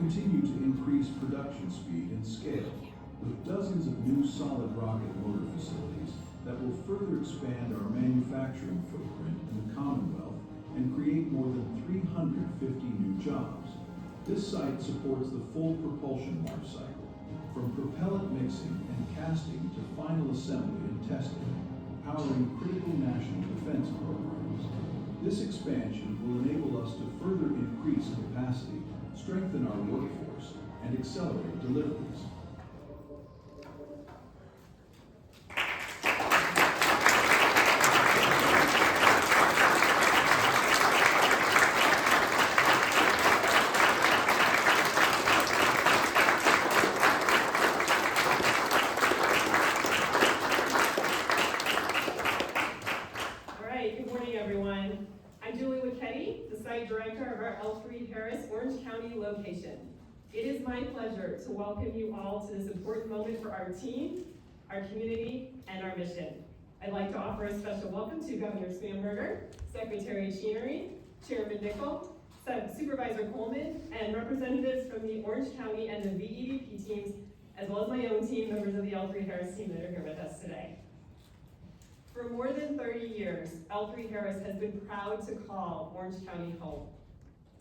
continue to increase production speed and scale with dozens of new solid rocket motor facilities that will further expand our manufacturing footprint in the Commonwealth and create more than 350 new jobs. This site supports the full propulsion life cycle, from propellant mixing and casting to final assembly and testing, powering critical national defense programs. This expansion will enable us to further increase capacity, strengthen our workforce, and accelerate deliveries. Director of our L3Harris Orange County location. It is my pleasure to welcome you all to this important moment for our team, our community, and our mission. I'd like to offer a special welcome to Governor Spanberger, Secretary Chenery, Chairman Nicol, Supervisor Coleman, and representatives from the Orange County and the VEDP teams, as well as my own team, members of the L3Harris team that are here with us today. For more than 30 years, L3Harris has been proud to call Orange County home.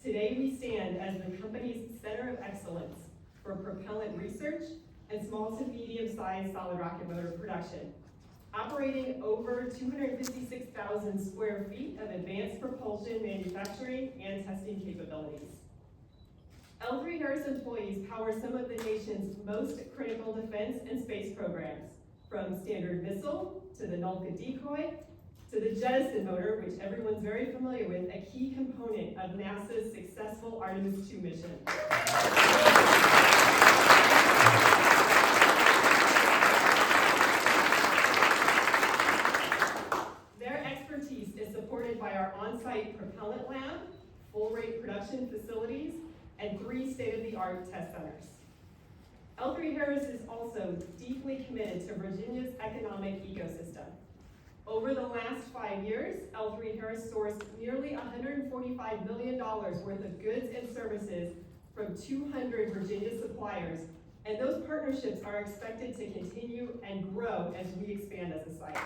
Today we stand as the company's center of excellence for propellant research and small to medium-sized solid rocket motor production, operating over 256,000 square feet of advanced propulsion manufacturing and testing capabilities. L3Harris employees power some of the nation's most critical defense and space programs, from Standard Missile to the Nulka decoy, to the jettison motor, which everyone's very familiar with, a key component of NASA's successful Artemis II mission. Their expertise is supported by our on-site propellant lab, full-rate production facilities, and 3 state-of-the-art test centers. L3Harris is also deeply committed to Virginia's economic ecosystem. Over the last 5 years, L3Harris sourced nearly $145 million worth of goods and services from 200 Virginia suppliers, and those partnerships are expected to continue and grow as we expand as a site.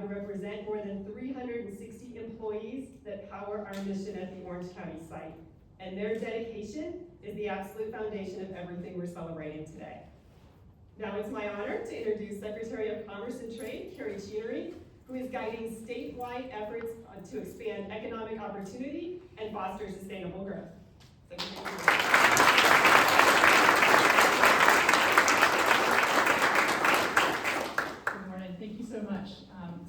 To represent more than 360 employees that power our mission at the Orange County site. And their dedication is the absolute foundation of everything we're celebrating today. Now it's my honor to introduce Secretary of Commerce and Trade, Carrie, who is guiding statewide efforts to expand economic opportunity and foster sustainable growth. Good morning, thank you so much.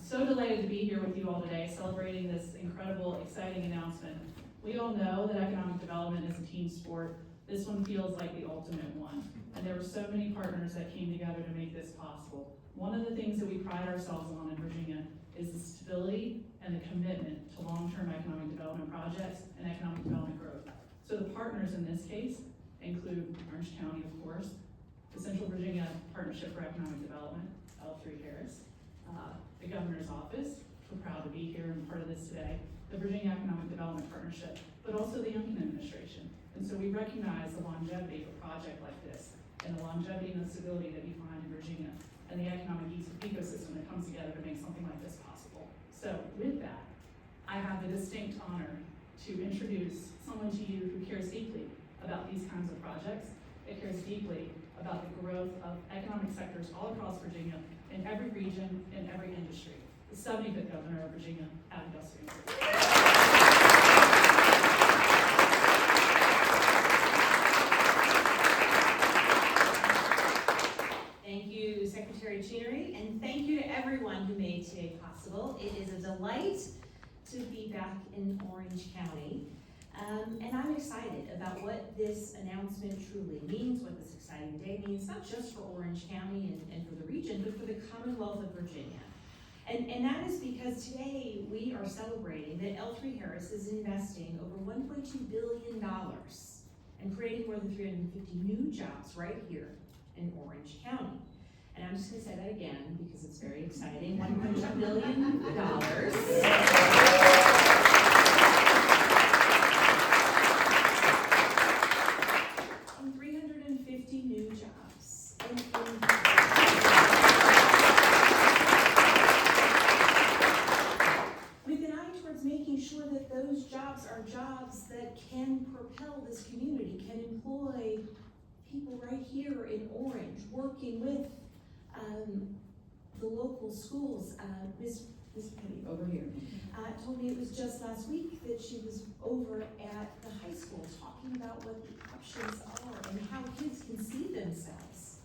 So delighted to be here with you all today, celebrating this incredible, exciting announcement. We all know that economic development is a team sport. This one feels like the ultimate one. And there were so many partners that came together to make this possible. One of the things that we pride ourselves on in Virginia is the stability and the commitment to long-term economic development projects and economic development growth. So the partners in this case include Orange County, of course, the Central Virginia Partnership for Economic Development, L3Harris, the Governor's Office, we're proud to be here and part of this today, the Virginia Economic Development Partnership, but also the Youngkin Administration. And so we recognize the longevity of a project like this, and the longevity and the stability that you find in Virginia, and the economic ecosystem that comes together to make something like this possible. So with that, I have the distinct honor to introduce someone to you who cares deeply about these kinds of projects. It cares deeply about the growth of economic sectors all across Virginia, in every region, in every industry. The 75th Governor of Virginia, Abigail. Thank you, Secretary Chenery, and thank you to everyone who made today possible. It is a delight to be back in Orange County. And I'm excited about what this announcement truly means, what this exciting day means, not just for Orange County and for the region, but for the Commonwealth of Virginia. And that is because today we are celebrating that L3Harris is investing over $1.2 billion and creating more than 350 new jobs right here in Orange County. And I'm just gonna say that again because it's very exciting. $1.2 billion. And 350 new jobs. With an eye towards making sure that those jobs are jobs that can propel this community, can employ people right here in Orange, working with the local schools. Miss Penny over here told me it was just last week that she was over at the high school talking about what the options are and how kids can see themselves,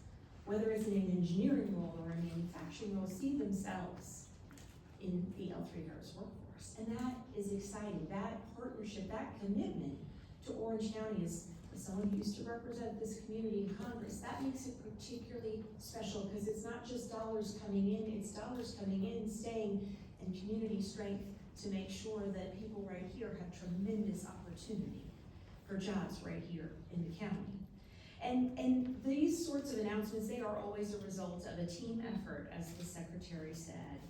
whether it's in an engineering role or a manufacturing role, see themselves in the L3Harris workforce. And that is exciting. That partnership, that commitment to Orange County is, as someone who used to represent this community in Congress, that makes it particularly special because it's not just dollars coming in, it's dollars coming in, staying, and community strength to make sure that people right here have tremendous opportunity for jobs right here in the county. And these sorts of announcements, they are always a result of a team effort, as the secretary said.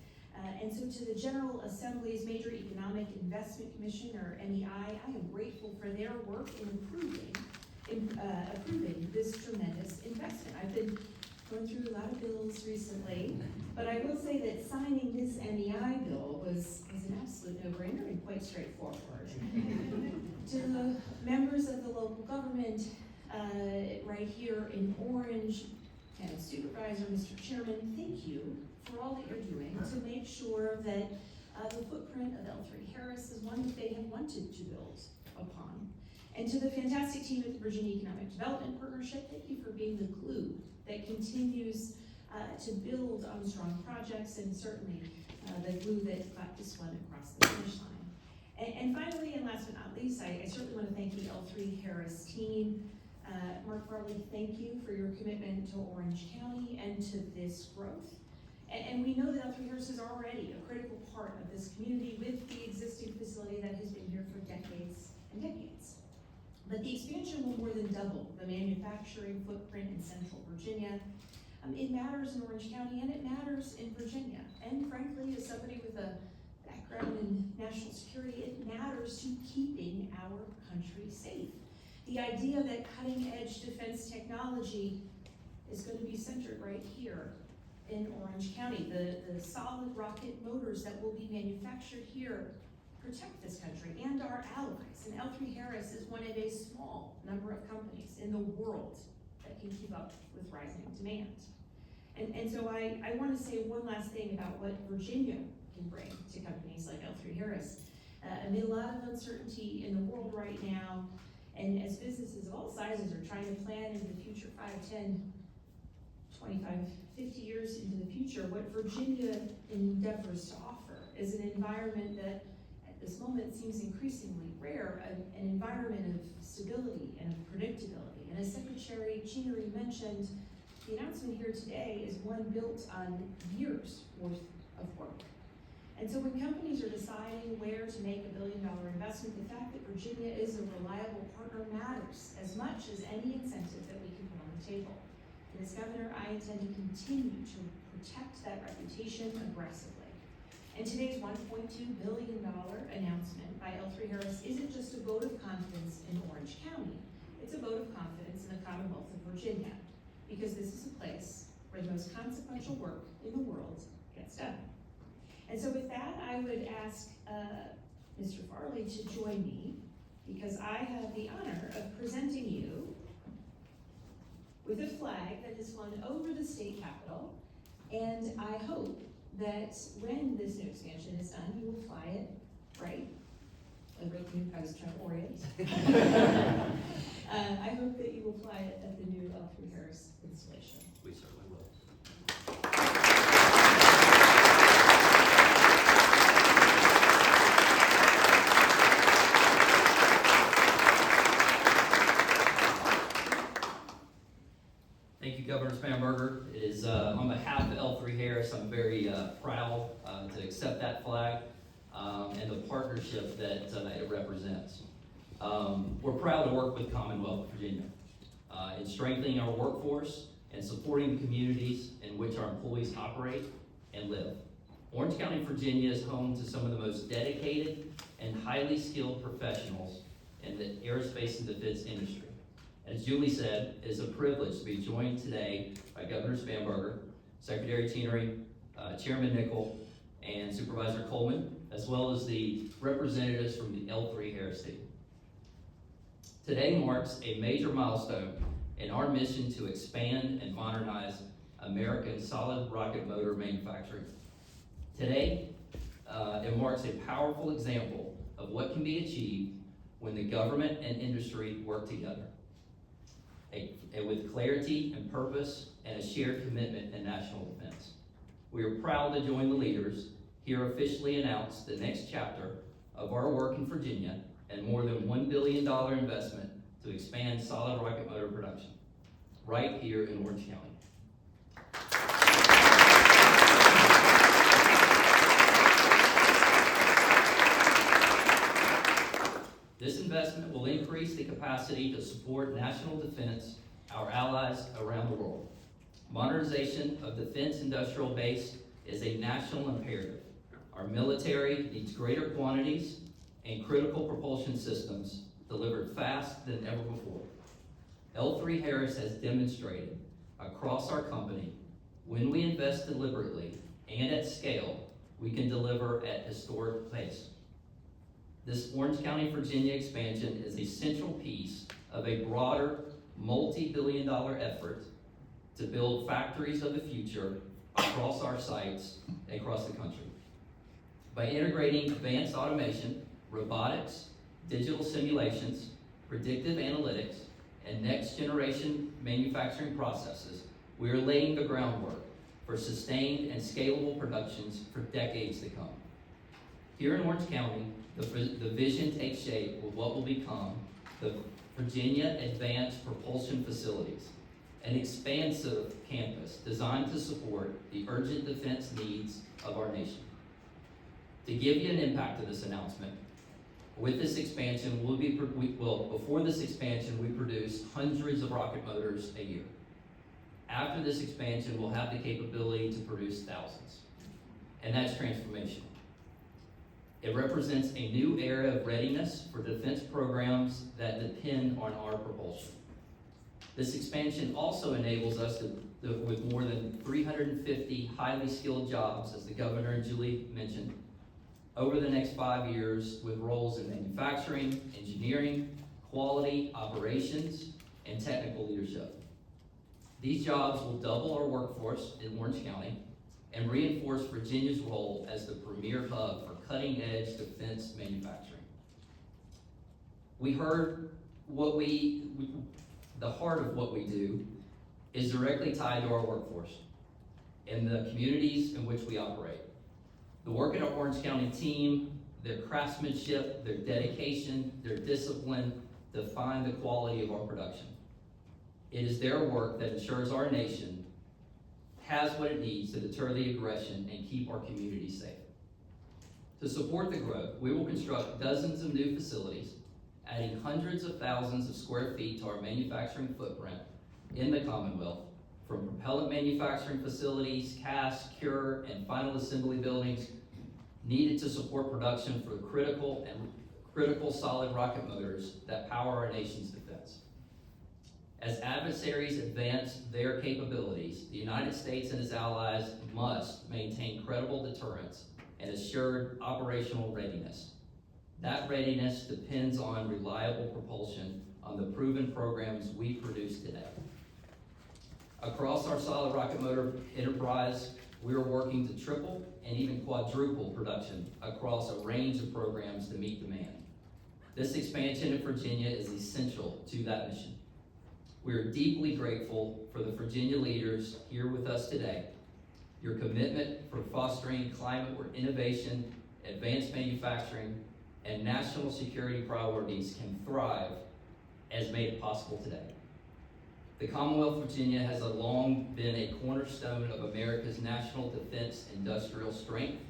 And so to the General Assembly's Major Economic Investment Commission, or MEI, I am grateful for their work in approving this tremendous investment. I've been going through a lot of bills recently, but I will say that signing this MEI bill was an absolute no-brainer and quite straightforward. To the members of the local government right here in Orange, and Supervisor, Mr. Chairman, thank you for all that you're doing to make sure that the footprint of L3Harris is one that they have wanted to build upon. And to the fantastic team at the Virginia Economic Development Partnership, thank you for being the glue that continues to build on strong projects, and certainly the glue that got this one across the finish line. And finally, and last but not least, I certainly want to thank the L3Harris team. Mark Farley, thank you for your commitment to Orange County and to this growth. And we know that L3Harris is already a critical part of this community with the existing facility that has been here for decades and decades. But the expansion will more than double the manufacturing footprint in Central Virginia. It matters in Orange County, and it matters in Virginia. And frankly, as somebody with a background in national security, it matters to keeping our country safe. The idea that cutting-edge defense technology is going to be centered right here in Orange County. The solid rocket motors that will be manufactured here protect this country and our allies. And L3Harris is one of a small number of companies in the world that can keep up with rising demand. And so I want to say one last thing about what Virginia can bring to companies like L3Harris. Amid a lot of uncertainty in the world right now, and as businesses of all sizes are trying to plan into the future 5, 10, 25, 50 years into the future, what Virginia endeavors to offer is an environment that at this moment seems increasingly rare, an environment of stability and of predictability. And as Secretary Chenery mentioned, the announcement here today is one built on years worth of work. And so when companies are deciding where to make a $1 billion investment, the fact that Virginia is a reliable partner matters as much as any incentive that we can put on the table. And as governor, I intend to continue to protect that reputation aggressively. And today's $1.2 billion announcement by L3Harris isn't just a vote of confidence in Orange County, it's a vote of confidence in the Commonwealth of Virginia, because this is a place where the most consequential work in the world gets done. And so with that, I would ask Mr. Farley to join me, because I have the honor of presenting you with a flag that has flown over the state capitol, and I hope that when this new expansion is done, you will fly it right. I was trying to orient. I hope that you will fly it at the new L3Harris installation. We certainly will. Thank you, Governor Spanberger. It is on behalf of L3Harris, I'm very proud to accept that flag and the partnership that it represents. We're proud to work with Commonwealth of Virginia in strengthening our workforce and supporting the communities in which our employees operate and live. Orange County, Virginia is home to some of the most dedicated and highly skilled professionals in the aerospace and defense industry. As Julie said, it is a privilege to be joined today by Governor Spanberger, Secretary Chenery, Chairman Nicol, and Supervisor Coleman, as well as the representatives from the L3Harris team. Today marks a major milestone in our mission to expand and modernize American solid rocket motor manufacturing. Today, it marks a powerful example of what can be achieved when the government and industry work together, and with clarity and purpose and a shared commitment in national defense. We are proud to join the leaders here officially announce the next chapter of our work in Virginia and more than $1 billion investment to expand solid rocket motor production right here in Orange County. This investment will increase the capacity to support national defense, our allies around the world. Modernization of defense industrial base is a national imperative. Our military needs greater quantities and critical propulsion systems delivered fast than ever before. L3Harris has demonstrated across our company, when we invest deliberately and at scale, we can deliver at historic pace. This Orange County, Virginia expansion is a central piece of a broader multi-billion-dollar effort to build factories of the future across our sites and across the country. By integrating advanced automation, robotics, digital simulations, predictive analytics, and next-generation manufacturing processes, we are laying the groundwork for sustained and scalable productions for decades to come. Here in Orange County, the vision takes shape with what will become the Virginia Advanced Propulsion Facilities, an expansive campus designed to support the urgent defense needs of our nation. To give you an impact of this announcement, with this expansion, before this expansion, we produce hundreds of rocket motors a year. After this expansion, we'll have the capability to produce thousands. And that's transformational. It represents a new era of readiness for defense programs that depend on our propulsion. This expansion also enables us with more than 350 highly skilled jobs, as the Governor and Julie mentioned, over the next 5 years with roles in manufacturing, engineering, quality, operations, and technical leadership. These jobs will double our workforce in Orange County and reinforce Virginia's role as the premier hub for cutting-edge defense manufacturing. We heard the heart of what we do is directly tied to our workforce and the communities in which we operate. The work in our Orange County team, their craftsmanship, their dedication, their discipline define the quality of our production. It is their work that ensures our nation has what it needs to deter the aggression and keep our communities safe. To support the growth, we will construct dozens of new facilities, adding hundreds of thousands of square feet to our manufacturing footprint in the Commonwealth, from propellant manufacturing facilities, cast, cure, and final assembly buildings needed to support production for the critical solid rocket motors that power our nation's defense. As adversaries advance their capabilities, the United States and its allies must maintain credible deterrence and assured operational readiness. That readiness depends on reliable propulsion on the proven programs we produce today. Across our solid rocket motor enterprise, we are working to triple and even quadruple production across a range of programs to meet demand. This expansion in Virginia is essential to that mission. We are deeply grateful for the Virginia leaders here with us today. Your commitment for fostering climate where innovation, advanced manufacturing, and national security priorities can thrive has made it possible today. The Commonwealth of Virginia has long been a cornerstone of America's national defense industrial strength,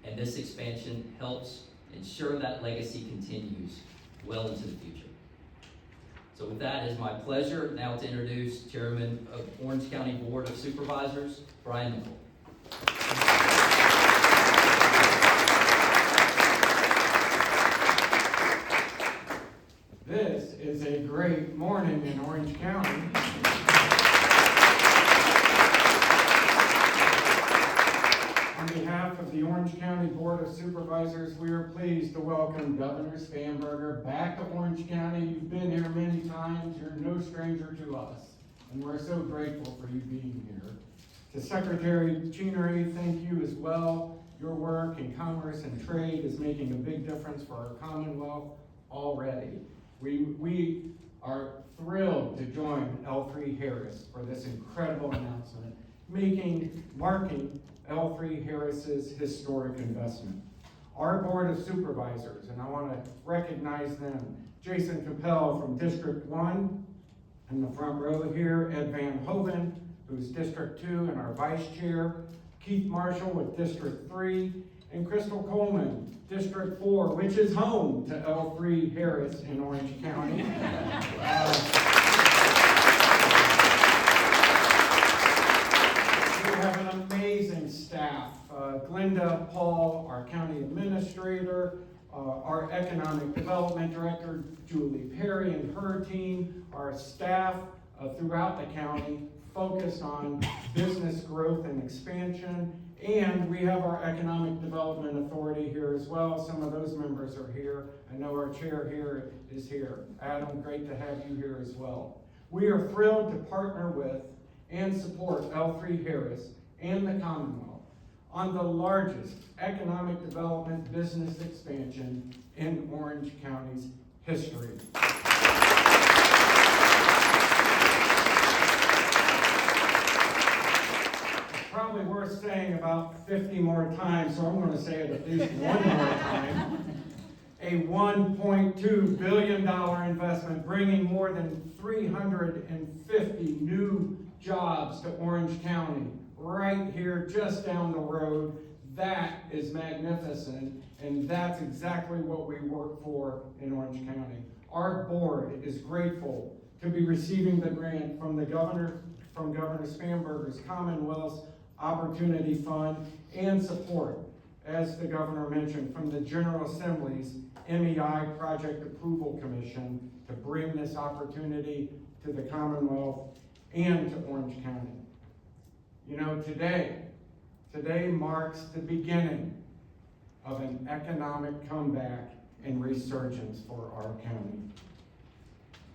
and this expansion helps ensure that legacy continues well into the future. So with that, it is my pleasure now to introduce Chairman of Orange County Board of Supervisors, Bryan Nicol. behalf of the Orange County Board of Supervisors, we are pleased to welcome Governor Spanberger back to Orange County. You've been here many times. You're no stranger to us, and we're so grateful for you being here. To Secretary Chenery, thank you as well. Your work in commerce and trade is making a big difference for our Commonwealth already. We are thrilled to join L3Harris for this incredible announcement, marking L3Harris's historic investment. Our Board of Supervisors, and I want to recognize them, Jason Capel from District 1 in the front row here, Ed Van Hoven, who's District 2 and our Vice Chair, Keith Marshall with District 3, and Crystal Coleman, District 4, which is home to L3Harris in Orange County. We have an amazing staff. Glenda Paul, our county administrator, our economic development director, Julie Perry and her team, our staff throughout the county focused on business growth and expansion, and we have our economic development authority here as well. Some of those members are here. I know our chair here is here. Adam, great to have you here as well. We are thrilled to partner with and support L3Harris and the Commonwealth on the largest economic development business expansion in Orange County's history. Probably worth saying about 50 more times, so I'm going to say it at least one more time. A $1.2 billion investment bringing more than 350 new jobs to Orange County, right here just down the road. That is magnificent, and that's exactly what we work for in Orange County. Our board is grateful to be receiving the grant from Governor Spanberger's Commonwealth's Opportunity Fund and support, as the governor mentioned, from the General Assembly's MEI Project Approval Commission to bring this opportunity to the Commonwealth and to Orange County. You know, today marks the beginning of an economic comeback and resurgence for our county.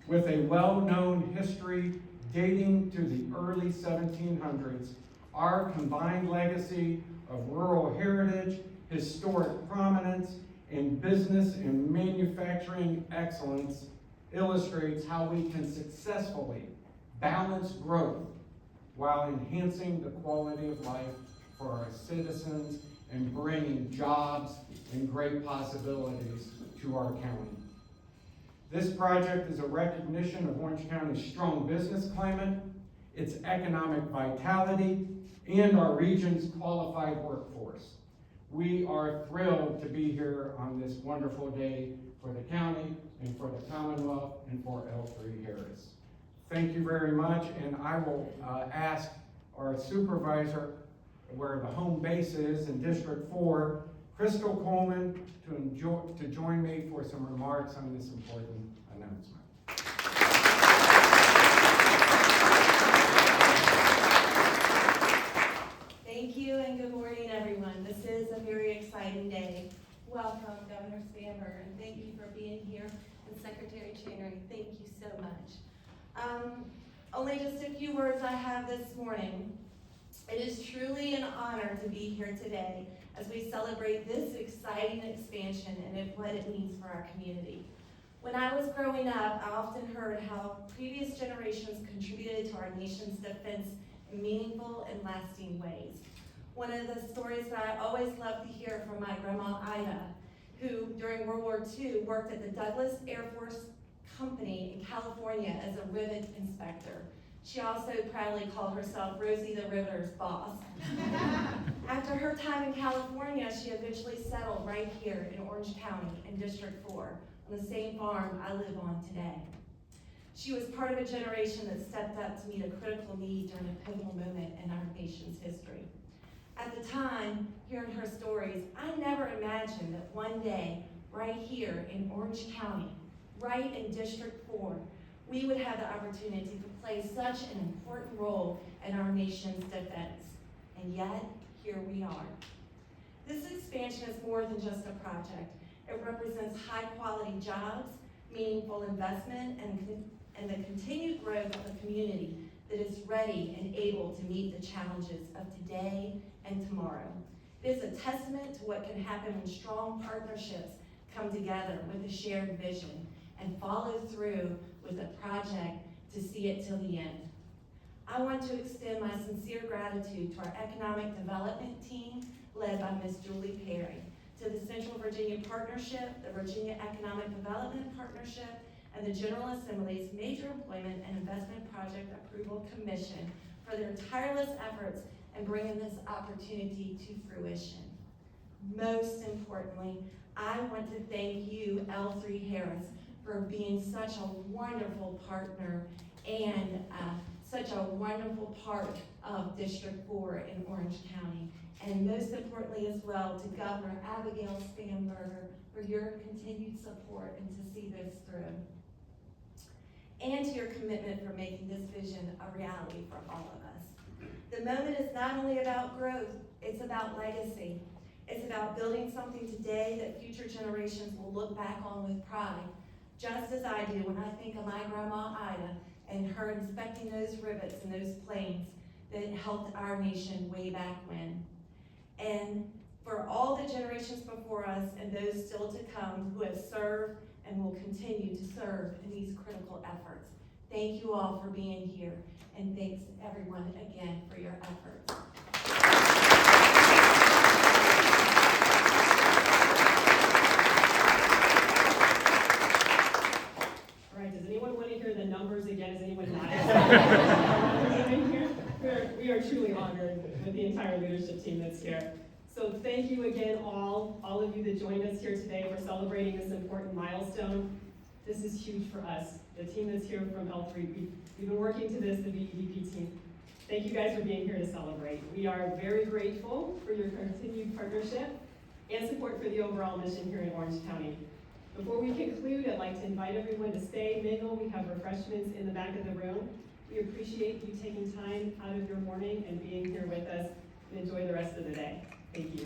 With a well-known history dating to the early 1700s, our combined legacy of rural heritage, historic prominence, and business and manufacturing excellence illustrates how we can successfully balance growth while enhancing the quality of life for our citizens and bringing jobs and great possibilities to our county. This project is a recognition of Orange County's strong business climate, its economic vitality, and our region's qualified workforce. We are thrilled to be here on this wonderful day for the county and for the Commonwealth and for L3Harris. Thank you very much, and I will ask our supervisor, where the home base is in District 4, Crystal Coleman, to join me for some remarks on this important announcement. Thank you and good morning, everyone. This is a very exciting day. Welcome, Governor Spanberger, and thank you for being here. And Secretary Chenery, thank you so much. Only just a few words I have this morning. It is truly an honor to be here today as we celebrate this exciting expansion and what it means for our community. When I was growing up, I often heard how previous generations contributed to our nation's defense in meaningful and lasting ways. One of the stories that I always loved to hear from my grandma Ida, who during World War II worked at the Douglas Air Force Company in California as a rivet inspector. She also proudly called herself Rosie the Riveter's boss. After her time in California, she eventually settled right here in Orange County in District 4, on the same farm I live on today. She was part of a generation that stepped up to meet a critical need during a pivotal moment in our nation's history. At the time, hearing her stories, I never imagined that one day, right here in Orange County, right in District 4, we would have the opportunity to play such an important role in our nation's defense. And yet, here we are. expansion is more than just a project. It represents high-quality jobs, meaningful investment, and the continued growth of a community that is ready and able to meet the challenges of today and tomorrow. It is a testament to what can happen when strong partnerships come together with a shared vision and follow through with a project to see it till the end. I want to extend my sincere gratitude to our economic development team led by Ms. Julie Perry, to the Central Virginia Partnership, the Virginia Economic Development Partnership, and the General Assembly's Major Employment and Investment Project Approval Commission for their tireless efforts in bringing this opportunity to fruition. Most importantly, I want to thank you, L3Harris, for being such a wonderful partner and such a wonderful part of District 4 in Orange County. And most importantly as well, to Governor Abigail Spanberger for your continued support and to see this through. And to your commitment for making this vision a reality for all of us. The moment is not only about growth, it's about legacy. It's about building something today that future generations will look back on with pride, just as I do when I think of my grandma Ida and her inspecting those rivets and those planes that helped our nation way back when. And for all the generations before us and those still to come who have served and will continue to serve in these critical efforts. Thank you all for being here, and thanks everyone again for your efforts. All right, does anyone want to hear the numbers again? Is anyone not? We are truly honored with the entire leadership team that's here. So thank you again, all of you that joined us here today for celebrating this important milestone. This is huge for us. The team that's here from L3, we've been working to this, the VEDP team. Thank you guys for being here to celebrate. We are very grateful for your continued partnership and support for the overall mission here in Orange County. Before we conclude, I'd like to invite everyone to stay, mingle. We have refreshments in the back of the room. We appreciate you taking time out of your morning and being here with us, and enjoy the rest of the day. Thank you.